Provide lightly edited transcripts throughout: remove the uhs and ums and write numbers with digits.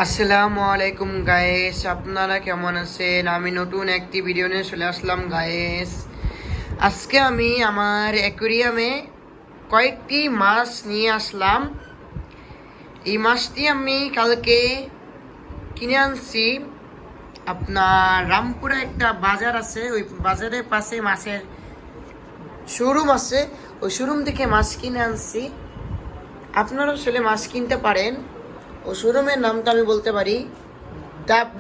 আসসালামু আলাইকুম গায়েস, আপনারা কেমন আছেন? আমি নতুন একটি ভিডিও নিয়ে চলে আসলাম গায়েস। আজকে আমি আমার অ্যাকোয়ারিয়ামে কয়েকটি মাছ নিয়ে আসলাম। এই মাছটি আমি কালকে কিনে আনছি। আপনার রামপুরে একটা বাজার আছে, ওই বাজারের পাশে মাছের শোরুম আছে, ওই শোরুম থেকে মাছ কিনে আনছি। আপনারাও আসলে মাছ কিনতে পারেন। ও শোরুমের নামটা আমি বলতে পারি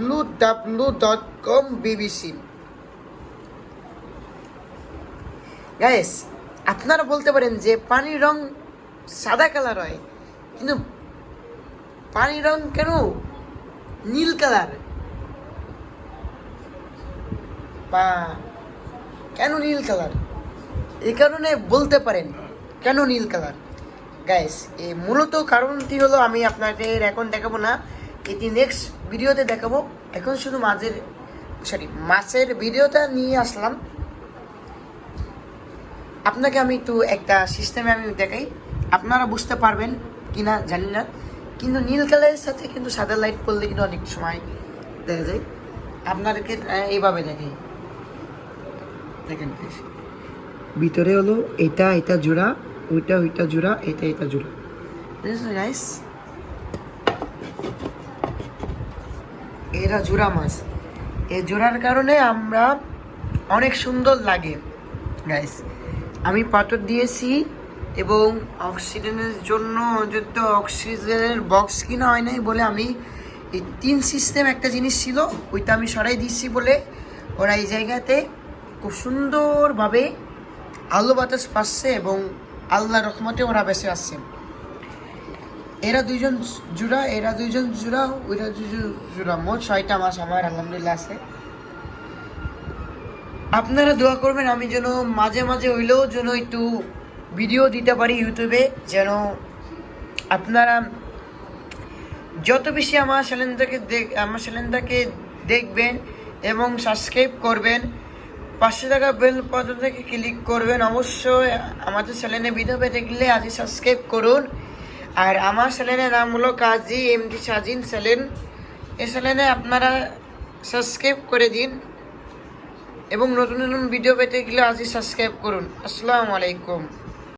www.com/bbc। গাইস, আপনারা বলতে পারেন যে পানির রং সাদা কালার হয়, কিন্তু পানির রং কেন নীল কালার? বা কেন নীল কালার? এই কারণে বলতে পারেন কেন নীল কালার। গাইস, এই মূলত কারণটি হলো আমি আপনাদের এখন দেখাবো না, এটি নেক্সট ভিডিওতে দেখাবো। এখন শুধু মাছের ভিডিওটা নিয়ে আসলাম। আপনাকে আমি একটু একটা সিস্টেমে আমি দেখাই, আপনারা বুঝতে পারবেন কিনা জানি না, কিন্তু নীল কালারের সাথে কিন্তু সাদা লাইট পড়লে কিন্তু অনেক সময় দেখা যায়। আপনাদেরকে এইভাবে দেখাই, দেখেন ভিতরে হলো এটা জোড়া, ওইটা জোড়া, এটা জোড়া। গাইস, এরা জোড়া মাছ। এই জোড়ার কারণে আমরা অনেক সুন্দর লাগে গাইস। আমি পাথর দিয়েছি এবং অক্সিজেনের জন্য যদি অক্সিজেনের বক্স কিনা হয় নাই বলে আমি এই 3 সিস্টেম একটা জিনিস ছিল, ওইটা আমি সরাই দিচ্ছি বলে ওরা এই জায়গাতে খুব সুন্দরভাবে আলো বাতাস পাচ্ছে এবং আল্লাহর রহমতে ওরা বেঁচে আসছে। এরা দুইজন জোড়া, ওইরা দুজন জোড়া, মোট 6টা মাছ আমার আলহামদুলিল্লাহ আছে। আপনারা দোয়া করবেন আমি যেন মাঝে মাঝে হইলেও যেন একটু ভিডিও দিতে পারি ইউটিউবে, যেন আপনারা যত বেশি আমার চ্যানেলটাকে দেখবেন এবং সাবস্ক্রাইব করবেন। 500 টাকা বেল বাটনটাকে ক্লিক করবেন। অবশ্যই আমাদের চ্যানেলে ভিডিও পেতে গেলে আজই সাবস্ক্রাইব করুন। আর আমার চ্যানেলের নাম হলো কাজী এমডি সাজিন চ্যানেল। এই চ্যানেলে আপনারা সাবস্ক্রাইব করে দিন এবং নতুন নতুন ভিডিও পেতে গেলে আজই সাবস্ক্রাইব করুন। আসসালামু আলাইকুম।